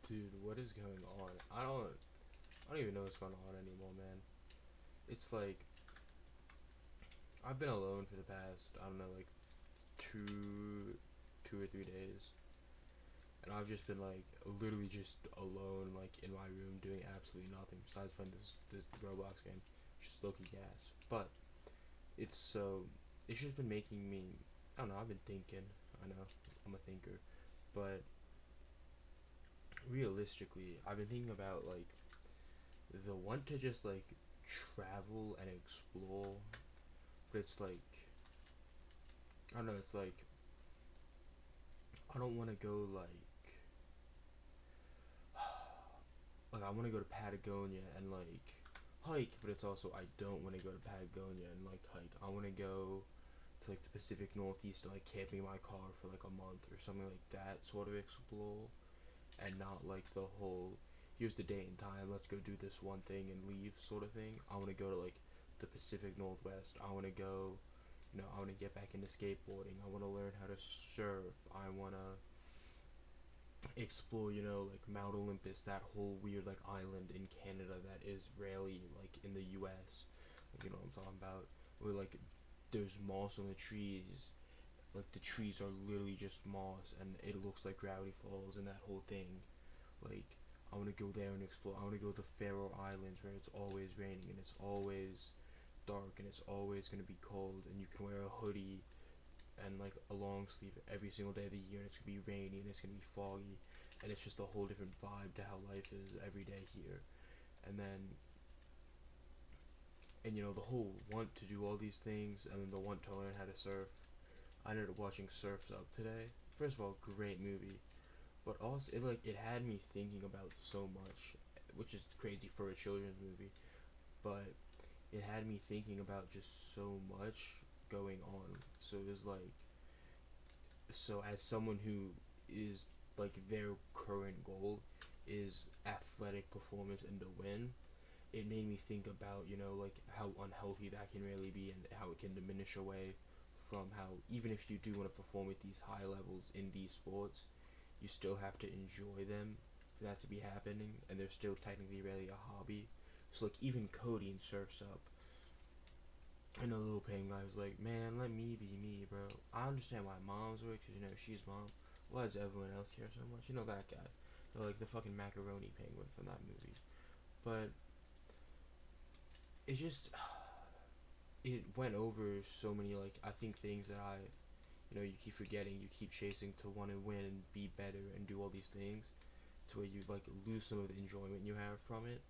Dude, what is going on? I don't even know what's going on anymore, man. It's like I've been alone for the past, I don't know, like two or 3 days. And I've just been like literally just alone like in my room doing absolutely nothing besides playing this Roblox game. Just low key gas. But it's so it's just been making me, I don't know, I've been thinking. I know, I'm a thinker. But realistically, I've been thinking about like the want to just like travel and explore, but it's like I don't know. It's like I don't want to go like I want to go to Patagonia and like hike, but it's also I don't want to go to Patagonia and like hike. I want to go to like the Pacific Northeast to like camp in my car for like a month or something like that. Sort of explore and not like the whole here's the date and time, let's go do this one thing and leave sort of thing. I want to go to like the Pacific Northwest. I want to go, I want to get back into skateboarding. I want to learn how to surf. I want to explore, like Mount Olympus, that whole weird like island in Canada that is rarely like in the US. Like, you know what I'm talking about? Where like there's moss on the trees, like the trees are literally just moss and it looks like Gravity Falls and that whole thing. Like, I want to go there and explore. I want to go to the Faroe Islands where it's always raining and it's always dark and it's always going to be cold and you can wear a hoodie and like a long sleeve every single day of the year and it's going to be rainy and it's going to be foggy and it's just a whole different vibe to how life is every day here. And then, and the whole want to do all these things and then the want to learn how to surf. I ended up watching Surf's Up today. First of all, great movie. But also, it had me thinking about so much, which is crazy for a children's movie. But it had me thinking about just so much going on. So it was like, so as someone who is like their current goal is athletic performance and to win, it made me think about like how unhealthy that can really be and how it can diminish away from how even if you do want to perform at these high levels in these sports, you still have to enjoy them for that to be happening, and they're still technically really a hobby. So like even Cody in Surf's Up, I know Lil Payne guy was like, man, let me be me, bro. I understand why moms work, because she's mom. Why does everyone else care so much? You know that guy. They're like the fucking macaroni penguin from that movie. But it just it went over so many like I think things that you keep forgetting, you keep chasing to want to win and be better and do all these things to where you like lose some of the enjoyment you have from it.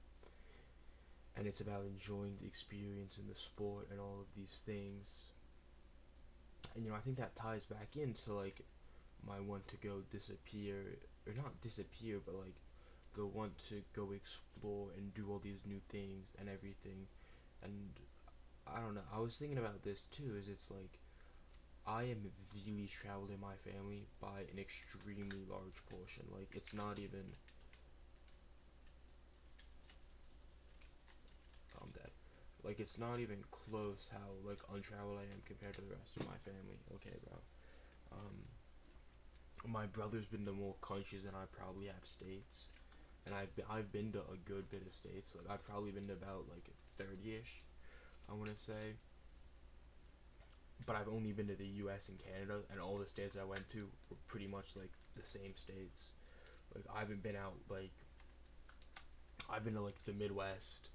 And it's about enjoying the experience and the sport and all of these things. And I think that ties back into like my want to go disappear, or not disappear, but like the want to go explore and do all these new things and everything. And I don't know, I was thinking about this too, is it's like I am the least traveled in my family by an extremely large portion. Like it's not even, I'm dead. Like it's not even close how like untraveled I am compared to the rest of my family. Okay, bro. My brother's been to more countries than I probably have states, and I've been to a good bit of states. Like I've probably been to about like 30ish, I want to say. But I've only been to the U.S. and Canada, and all the states I went to were pretty much like the same states. Like I haven't been out like I've been to like the Midwest.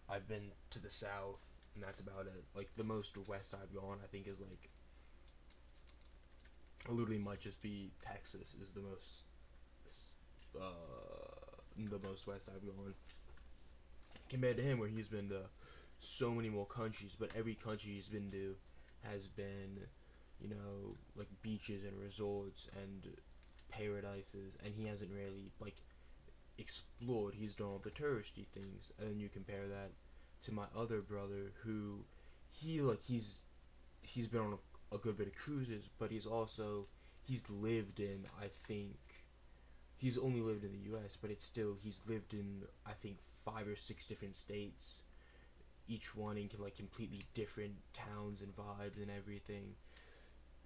I've been to the South, and that's about it. Like the most west I've gone, I think, is like literally might just be Texas is the most west I've gone compared to him, where he's been to so many more countries. But every country he's been to has been, like beaches and resorts and paradises, and he hasn't really like explored. He's done all the touristy things, and then you compare that to my other brother, who he's been on a good bit of cruises, but he's lived in, I think, he's only lived in the U.S., but it's still he's lived in, I think, 5 or 6 different states, each one in like completely different towns and vibes and everything.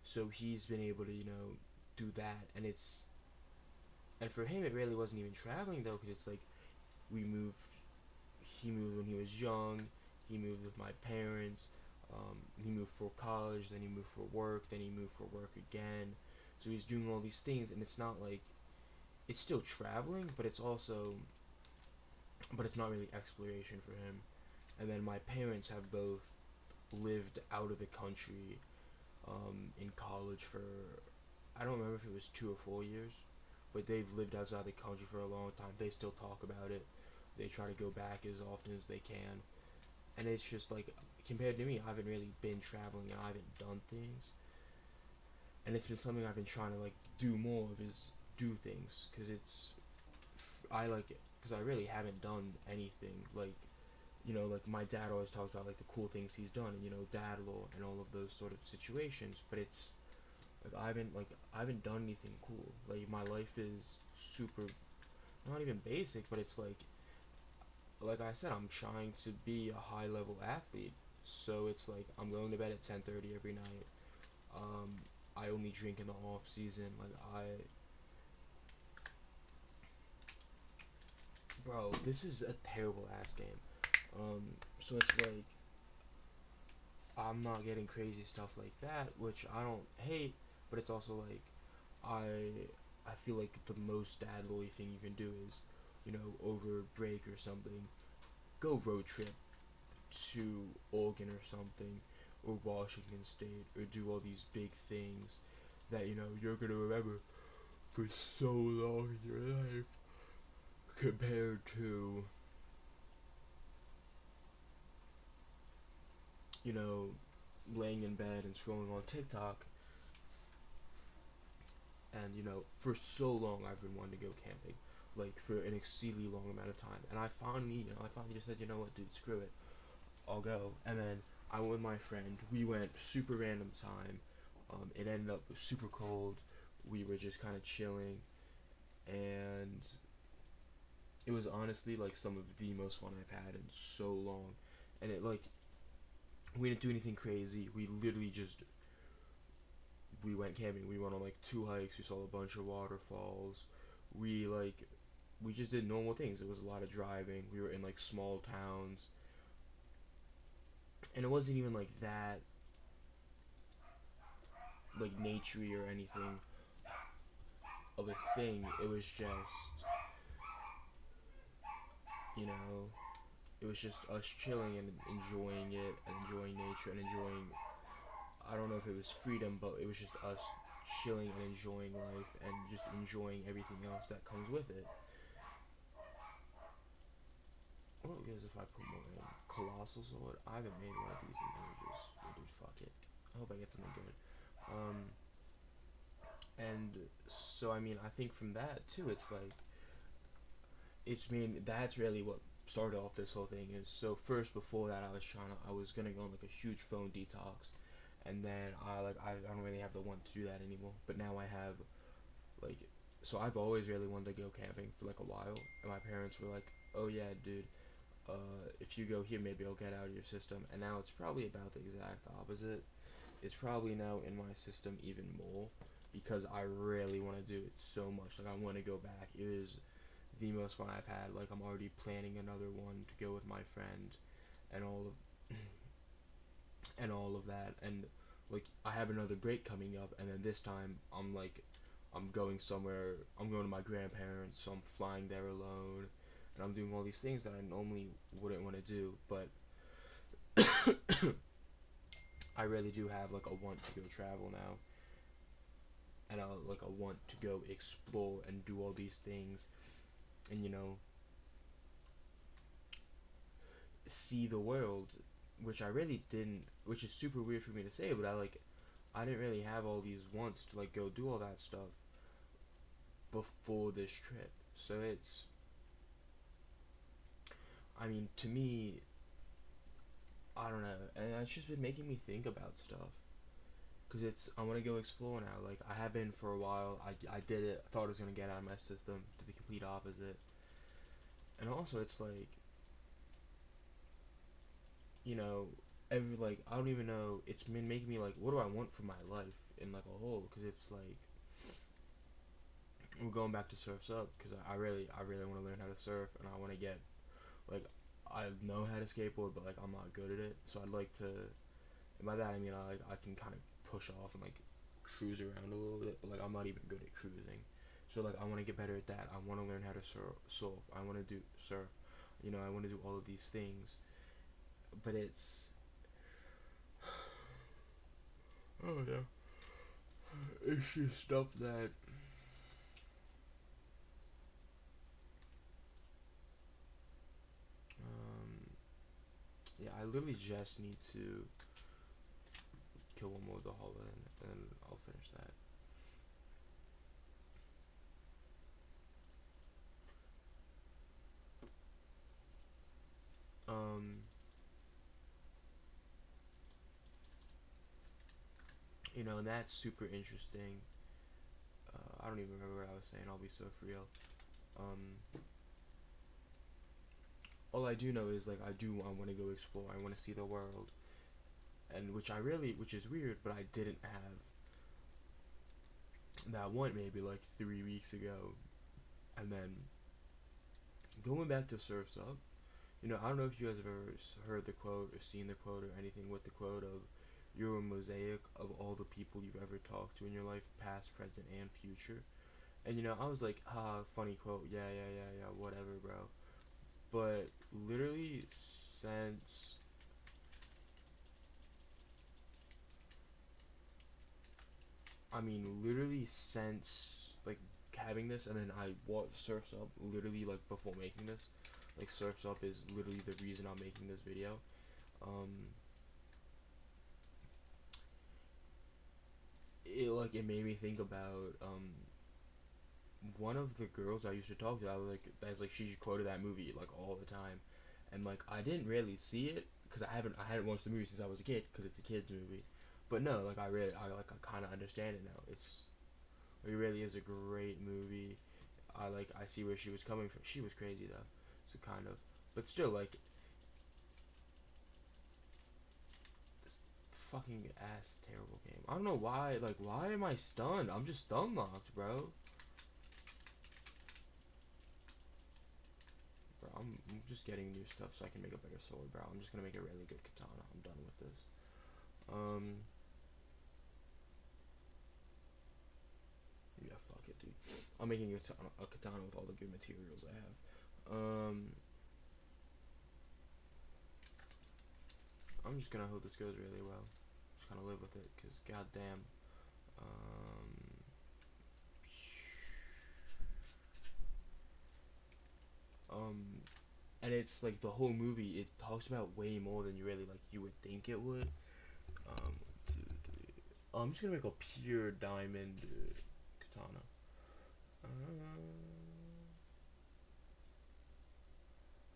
So he's been able to do that, and And for him, it really wasn't even traveling though, because it's like we moved. He moved when he was young. He moved with my parents. He moved for college. Then he moved for work. Then he moved for work again. So he's doing all these things, and it's not like it's still traveling, but it's also, but it's not really exploration for him. And then my parents have both lived out of the country in college for, I don't remember if it was 2 or 4 years, but they've lived outside the country for a long time. They still talk about it. They try to go back as often as they can. And it's just like, compared to me, I haven't really been traveling and I haven't done things. And it's been something I've been trying to like do more of, is do things, because it's, I like it because I really haven't done anything like, like my dad always talks about like the cool things he's done, and dad law and all of those sort of situations. But it's like I haven't done anything cool. Like my life is super, not even basic, but it's like I said, I'm trying to be a high level athlete. So it's like I'm going to bed at 10:30 every night. Um, I only drink in the off season. Bro, this is a terrible ass game. So it's like I'm not getting crazy stuff like that, which I don't hate, but it's also like I feel like the most dad loy thing you can do is, over break or something, go road trip to Oregon or something, or Washington State, or do all these big things that you're gonna remember for so long in your life, compared to you know laying in bed and scrolling on TikTok. And for so long I've been wanting to go camping, like for an exceedingly long amount of time. And I finally just said, you know what, dude, screw it, I'll go. And then I went with my friend. We went super random time. It ended up super cold. We were just kind of chilling, and it was honestly like some of the most fun I've had in so long. And it like we didn't do anything crazy. We literally just we went camping. We went on like 2 hikes. We saw a bunch of waterfalls. We just did normal things. It was a lot of driving. We were in like small towns, and it wasn't even like that like naturey or anything of a thing. It was just you know it was just us chilling and enjoying it and enjoying nature and enjoying, I don't know if it was freedom, but it was just us chilling and enjoying life and just enjoying everything else that comes with it. What gives if I put more in? Colossal Sword? I haven't made one of these in ages. Oh, dude, fuck it. I hope I get something good. Um, and so, I mean, I think from that, too, it's like, that's really what started off this whole thing. Is so first, before that, I was gonna go on like a huge phone detox. And then I don't really have the want to do that anymore. But now I have, like, so I've always really wanted to go camping for like a while. And my parents were like, oh yeah, dude, if you go here, maybe I'll get out of your system. And now it's probably about the exact opposite. It's probably now in my system even more, because I really want to do it so much. Like, I want to go back. It is the most fun I've had. Like, I'm already planning another one to go with my friend, and all of and all of that. And like, I have another break coming up, and then this time I'm going somewhere. I'm going to my grandparents, so I'm flying there alone, and I'm doing all these things that I normally wouldn't want to do. But I really do have like a want to go travel now, and like a want to go explore and do all these things, and see the world, which I really didn't. Which is super weird for me to say, but I didn't really have all these wants to like go do all that stuff before this trip. So it's, I mean, to me, I don't know, and it's just been making me think about stuff. Cause I want to go explore now. Like, I have been for a while. I did it. I thought I was gonna get out of my system. Did the complete opposite. And also, it's like, you know, every like I don't even know. It's been making me like, what do I want for my life in like a whole? Cause it's like, we're going back to Surf's Up because I really want to learn how to surf, and I want to get like I know how to skateboard, but like I'm not good at it. So I'd like to. And by that I mean I can kind of push off and like cruise around a little bit, but like I'm not even good at cruising. So like I want to get better at that. I want to learn how to surf. I want to do surf. You know, I want to do all of these things, but oh yeah, it's just stuff that um yeah, I literally just need to kill one more of the hollow and I'll finish that. Um, you know, and that's super interesting. I don't even remember what I was saying. I'll be so for real. Um, all I do know is like I want to go explore. I want to see the world, and which is weird, but I didn't have that one maybe like 3 weeks ago, and then going back to Surf's Up. You know, I don't know if you guys have ever heard the quote or seen the quote or anything with the quote of "You're a mosaic of all the people you've ever talked to in your life, past, present, and future." And you know, I was like, funny quote, yeah, whatever, bro. But literally since literally since like having this, and then I watched Surf's Up literally like before making this. Like Surf's Up is literally the reason I'm making this video. Um, it made me think about one of the girls I used to talk to. I was like, that's like she quoted that movie like all the time, and like I didn't really see it because I hadn't watched the movie since I was a kid because it's a kids movie. But no, like I kind of understand it now. It really is a great movie. I see where she was coming from. She was crazy though, so kind of, but still like this fucking ass terrible game. I don't know why. Like why am I stunned? I'm just stun locked, bro. Bro, I'm just getting new stuff so I can make a better sword, bro. I'm just gonna make a really good katana. I'm done with this. Um, yeah, fuck it, dude. I'm making a katana with all the good materials I have. I'm just gonna hope this goes really well. Just gonna live with it, cause goddamn. Um, um, and it's like the whole movie. It talks about way more than you would think it would. Um, I'm just gonna make a pure diamond katana.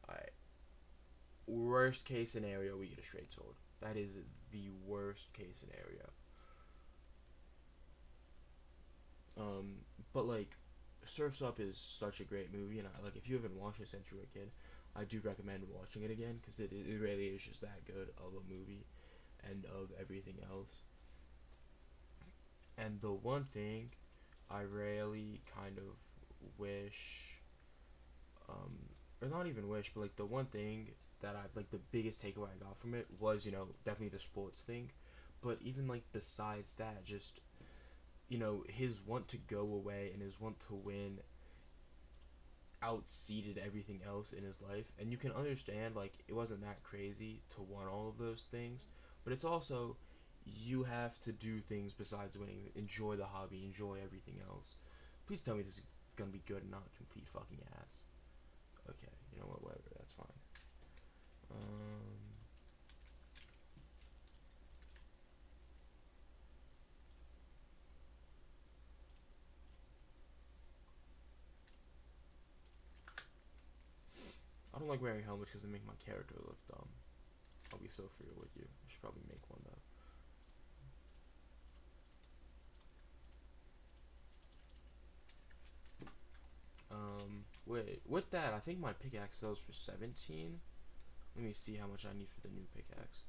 Alright. Worst case scenario, we get a straight sword. That is the worst case scenario. Um, but like, Surf's Up is such a great movie, and like if you haven't watched it since you were a kid, I do recommend watching it again because it really is just that good of a movie, and of everything else. And the one thing I really kind of wish, um, or not even wish, but like the one thing that I've like the biggest takeaway I got from it was definitely the sports thing, but even like besides that, just his want to go away and his want to win outseated everything else in his life, and you can understand like it wasn't that crazy to want all of those things, but it's also you have to do things besides winning. Enjoy the hobby, enjoy everything else. Please tell me this is gonna be good and not complete fucking ass. Okay, you know what, whatever, that's fine. um I don't like wearing helmets because they make my character look dumb. I'll be so real with you. I should probably make one though. Wait, with that, I think my pickaxe sells for 17. Let me see how much I need for the new pickaxe.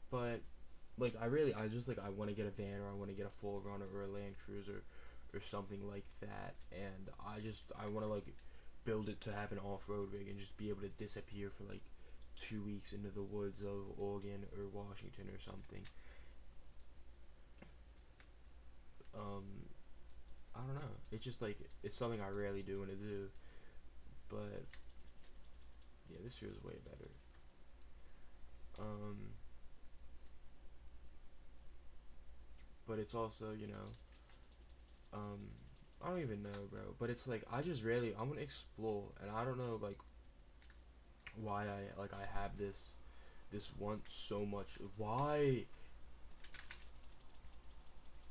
But like, I just like I want to get a van, or I want to get a full runner or a Land Cruiser or something like that, and I want to like build it to have an off-road rig and just be able to disappear for like 2 weeks into the woods of Oregon or Washington or something. um I don't know, it's just like it's something I rarely do want to do, but yeah, this feels way better. um but it's also, um I don't even know, bro, but it's like I just rarely I'm gonna explore, and I don't know like why I have this want so much. Why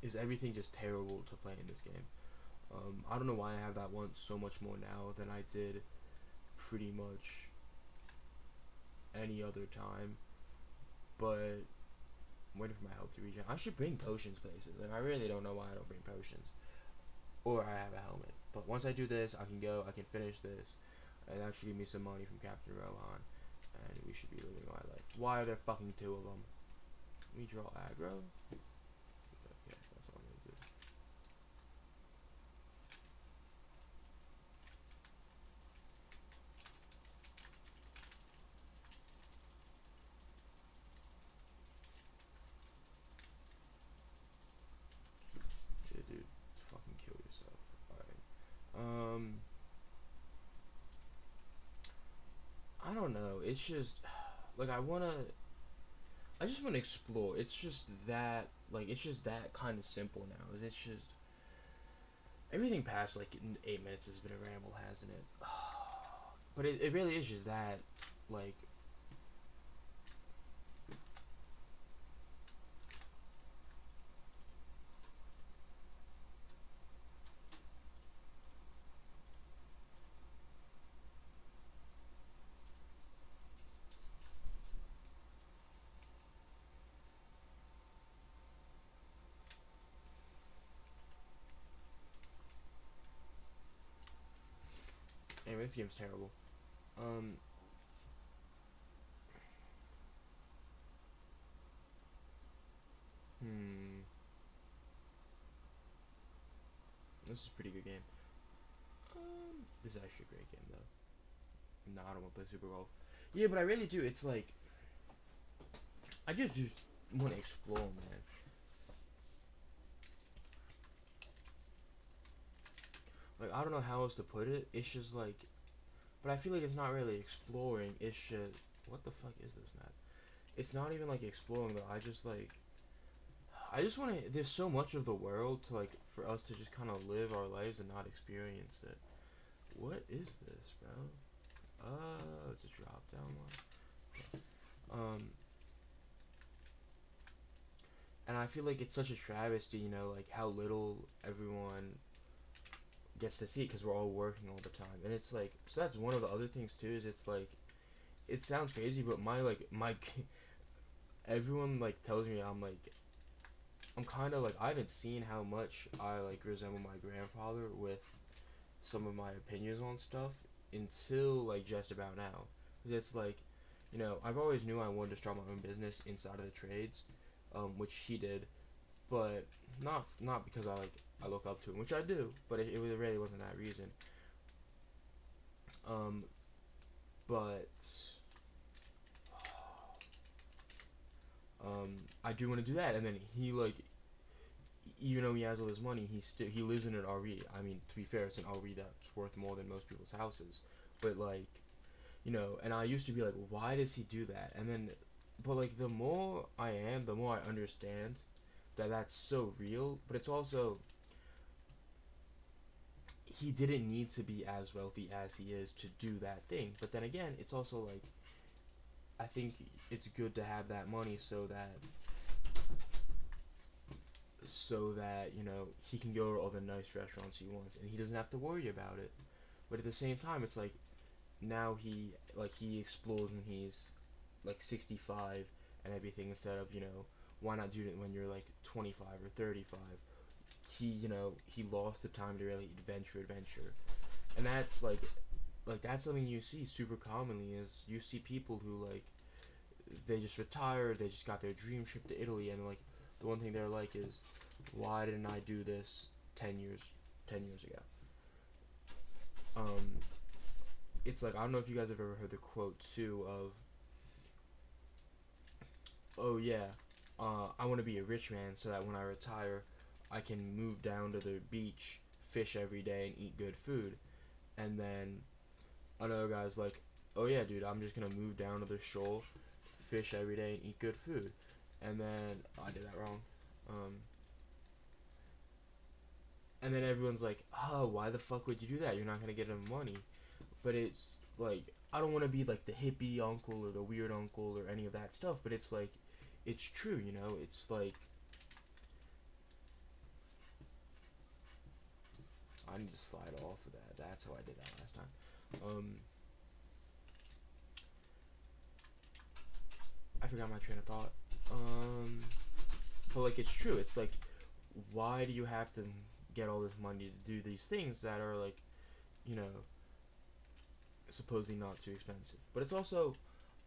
is everything just terrible to play in this game? I don't know why I have that want so much more now than I did pretty much any other time. But I'm waiting for my health to regen. I should bring potions places. Like, I really don't know why I don't bring potions. Or I have a helmet. But once I do this, I can go, I can finish this. And that should give me some money from Captain Rohan. And we should be living my life. Why are there fucking two of them? Let me draw aggro. Okay, that's what I'm gonna do. Yeah, dude, fucking kill yourself. Alright. I don't know. It's just like I just wanna explore. It's just that it's just that kind of simple now. It's just everything past like in 8 minutes has been a ramble, hasn't it? But it really is just that, like, anyway, this game's terrible. Um, hmm, this is a pretty good game. This is actually a great game though. No, I don't want to play Super Golf. Yeah, but I really do. It's like I just want to explore, man. Like I don't know how else to put it. It's just like, but I feel like it's not really exploring. It's just what the fuck is this map? It's not even like exploring though. I just want to. There's so much of the world to like for us to just kind of live our lives and not experience it. What is this, bro? It's a drop down one. And I feel like it's such a travesty, like how little everyone gets to see because we're all working all the time, and it's like so that's one of the other things too. Is it's like it sounds crazy, but my everyone like tells me I'm kind of like I haven't seen how much I like resemble my grandfather with some of my opinions on stuff until like just about now. 'Cause it's like, I've always knew I wanted to start my own business inside of the trades, which he did, but not because I look up to him, which I do, but it really wasn't that reason. Um, but I do want to do that, and then he like even though he has all this money, he lives in an RV. I mean, to be fair, it's an RV that's worth more than most people's houses. But like, and I used to be like, why does he do that? And then, but like, the more I am, the more I understand that that's so real. But it's also he didn't need to be as wealthy as he is to do that thing. But then again, it's also like I think it's good to have that money so that he can go to all the nice restaurants he wants and he doesn't have to worry about it. But at the same time, it's like now he explores when he's like 65 and everything, instead of why not do it when you're like 25 or 35. He lost the time to really adventure, and that's like that's something you see super commonly. Is you see people who like they just retired, they just got their dream trip to Italy, and like the one thing they're like is, why didn't I do this 10 years, 10 years ago. Um, it's like I don't know if you guys have ever heard the quote too of, "Oh yeah, I want to be a rich man so that when I retire, I can move down to the beach, fish every day, and eat good food." And then another guy's like, "Oh yeah, dude, I'm just gonna move down to the shoal, fish every day, and eat good food." And then oh, I did that wrong. Um, and then everyone's like, "Oh, why the fuck would you do that? You're not gonna get enough money." But it's like I don't want to be like the hippie uncle or the weird uncle or any of that stuff. But it's like, it's true, you know. It's like I need to slide off of that. That's how I did that last time. I forgot my train of thought. But like it's true. It's like, why do you have to get all this money to do these things that are like, you know, supposedly not too expensive? But it's also,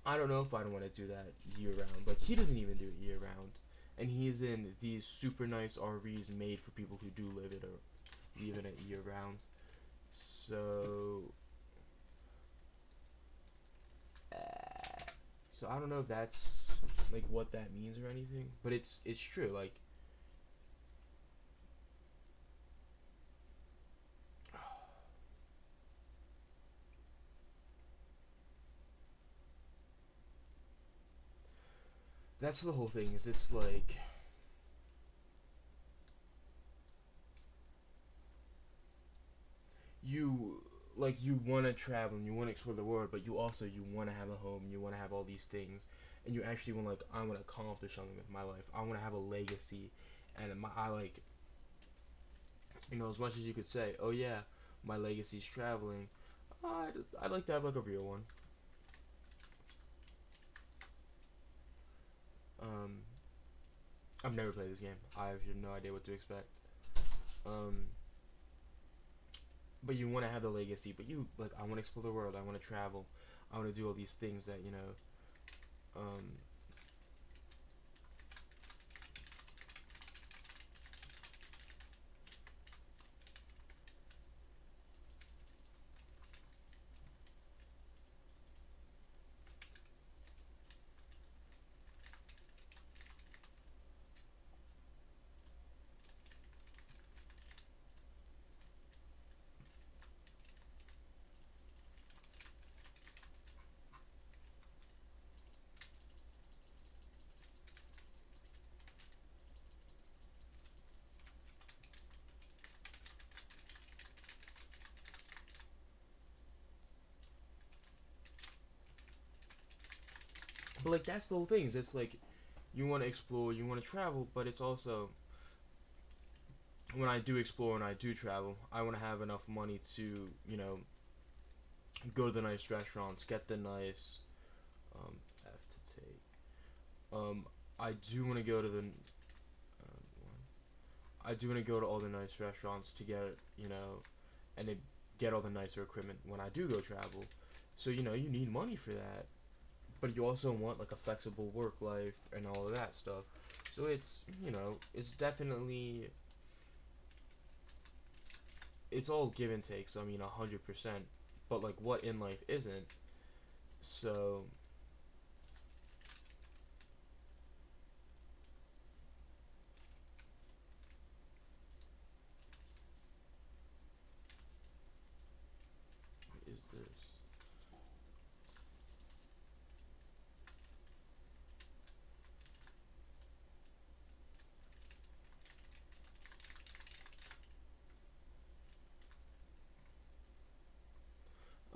I don't know if I'd want to do that year round. Like he doesn't even do it year round, and he's in these super nice RVs made for people who do live it or live in it year round. So, so I don't know if that's like what that means or anything, but it's true. Like that's the whole thing. Is it's like you you want to travel and you want to explore the world, but you want to have a home, you want to have all these things, and you actually want I want to accomplish something with my life. I want to have a legacy, and I like as much as you could say, oh yeah, my legacy's traveling. I'd like to have like a real one. Um, I've never played this game. I have no idea what to expect. Um, but you want to have the legacy, but you I want to explore the world. I want to travel. I want to do all these things that Um, but that's the whole thing. Is it's like you want to explore, you want to travel, but it's also when I do explore and I do travel, I want to have enough money to go to the nice restaurants, get the nice F to take. Um, I do want to go to the I do want to go to all the nice restaurants to get and to get all the nicer equipment when I do go travel. So you need money for that, but you also want like a flexible work life and all of that stuff. So it's definitely it's all give and takes. I mean, 100%. But like, what in life isn't? So what is this?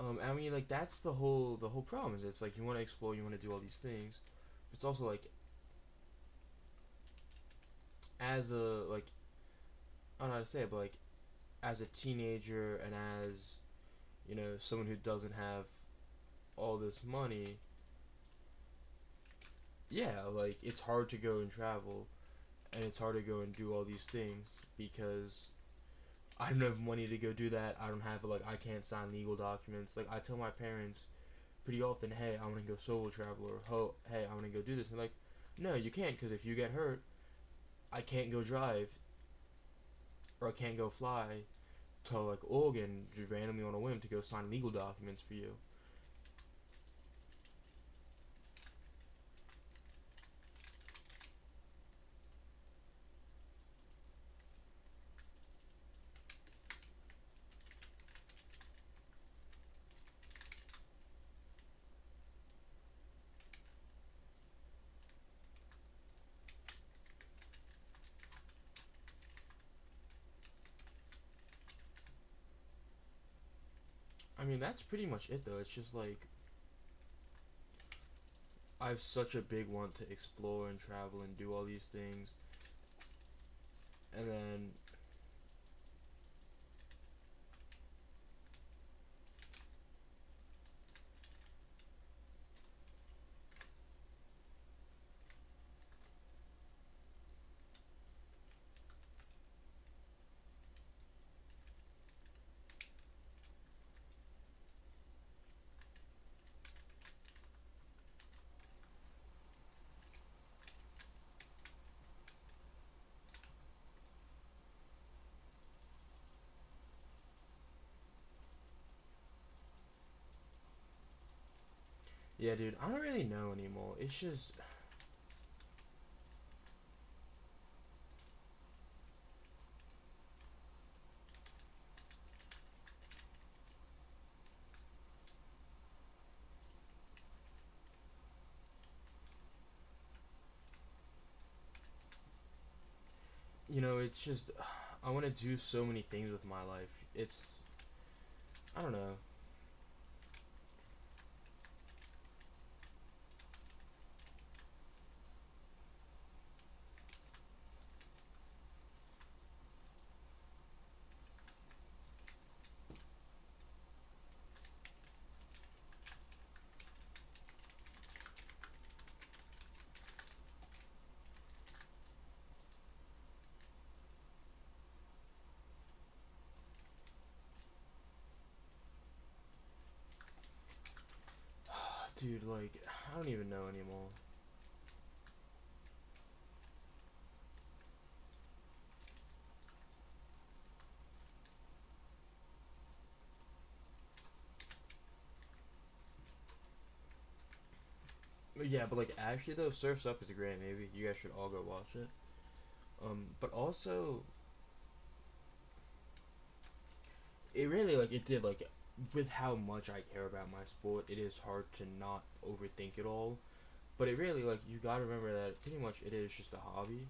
I mean, like that's the whole problem. Is it's like you want to explore, you want to do all these things. But it's also like as a I don't know how to say it, but like as a teenager and as someone who doesn't have all this money, yeah, like it's hard to go and travel, and it's hard to go and do all these things because I don't have money to go do that. I don't have I can't sign legal documents. Like I tell my parents pretty often, hey, I want to go solo travel, or hey, I want to go do this. And like, no, you can't because if you get hurt, I can't go drive. or I can't go fly to like Oregon just randomly on a whim to go sign legal documents for you. I mean, that's pretty much it though. It's just like I have such a big want to explore and travel and do all these things, and then yeah, dude, I don't really know anymore. It's just it's just I want to do so many things with my life. It's I don't know. Dude, like I don't even know anymore. Yeah, but like actually though, Surf's Up is a great movie. You guys should all go watch it. But also it really like it did like with how much I care about my sport, it is hard to not overthink it all. But it really like you gotta remember that pretty much it is just a hobby,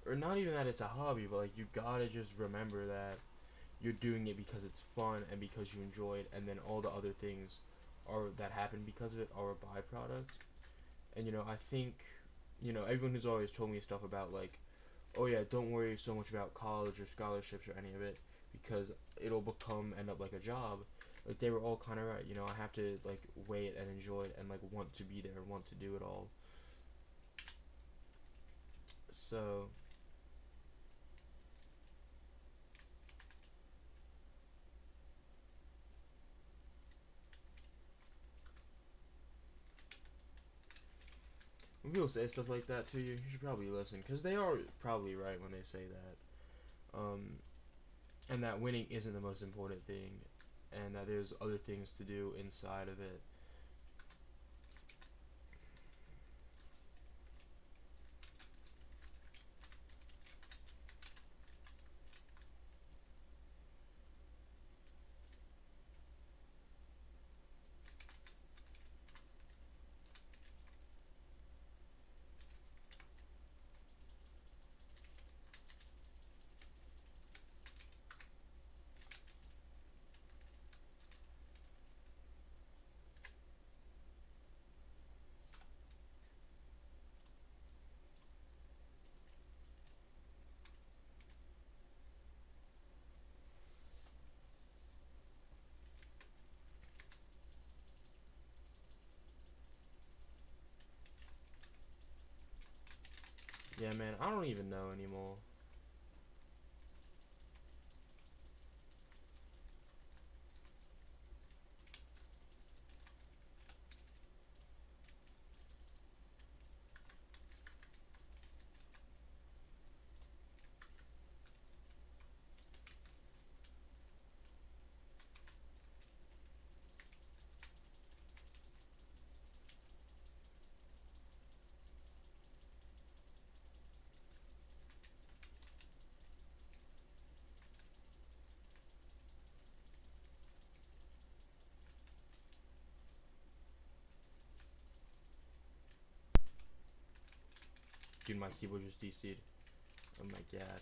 or not even that it's a hobby, but like you gotta just remember that you're doing it because it's fun and because you enjoy it, and then all the other things are that happen because of it are a byproduct. And I think everyone who's always told me stuff about like, oh yeah, don't worry so much about college or scholarships or any of it because it'll end up like a job. Like they were all kind of right. I have to like weigh it and enjoy it and like want to be there and want to do it all. So when people say stuff like that to you, you should probably listen because they are probably right when they say that. And that winning isn't the most important thing, and that there's other things to do inside of it. Yeah, man, I don't even know anymore. Dude, my keyboard just DC'd. Oh my god.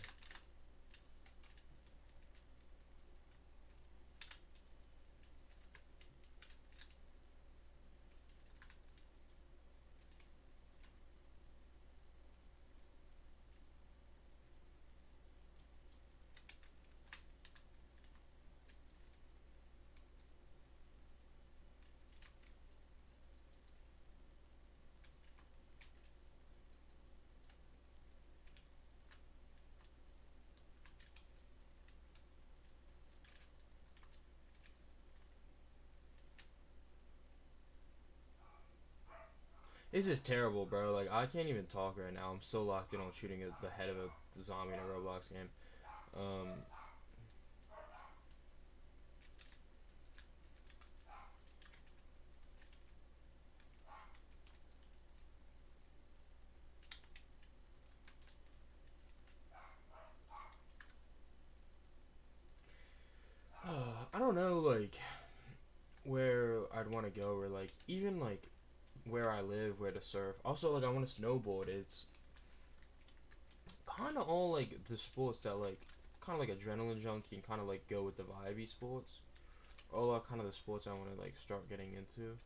This is terrible, bro. Like, I can't even talk right now. I'm so locked in on shooting at the head of a zombie in a Roblox game. Um, I don't know, like, where I'd want to go, or, like, even, like, where I live, where to surf. Also, like, I want to snowboard. It's kind of all, like, the sports that, like, kind of like adrenaline junkie and kind of, like, go with the vibey sports. All are kind of the sports I want to, like, start getting into.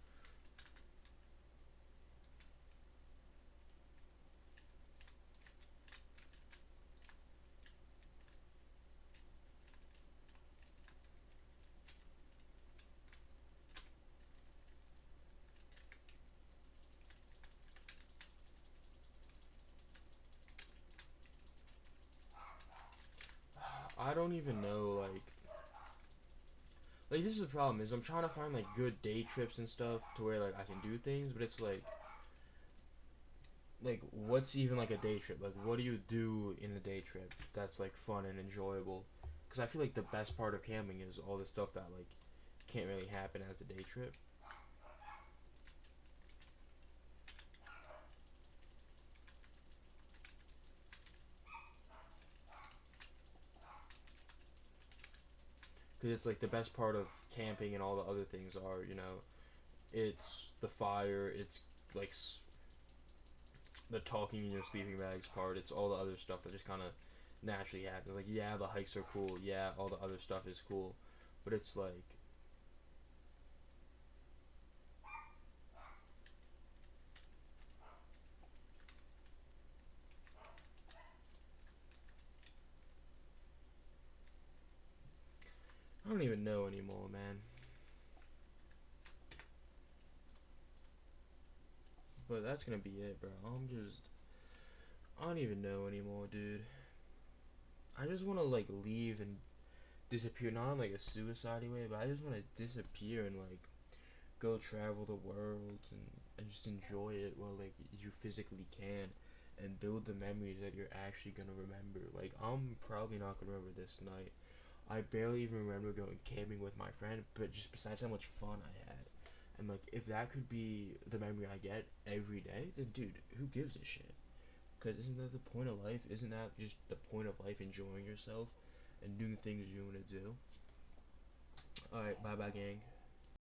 I don't even know, like this is the problem is I'm trying to find like good day trips and stuff to where like I can do things, but it's like what's even like a day trip? Like what do you do in a day trip that's like fun and enjoyable? Because I feel like the best part of camping is all the stuff that like can't really happen as a day trip. Because it's like the best part of camping and all the other things are, it's the fire, it's like the talking in your sleeping bags part, it's all the other stuff that just kind of naturally happens. Like, yeah, the hikes are cool, yeah, all the other stuff is cool, but it's like, I don't even know anymore, man. But that's gonna be it, bro. I don't even know anymore, dude. I just want to like leave and disappear, not in like a suicide way, but I just want to disappear and like go travel the world and just enjoy it while like you physically can and build the memories that you're actually gonna remember. Like, I'm probably not gonna remember this night. I barely even remember going camping with my friend, but just besides how much fun I had. And like, if that could be the memory I get every day, then dude, who gives a shit? Because isn't that the point of life? Isn't that just the point of life, enjoying yourself and doing things you want to do? Alright, bye bye, gang.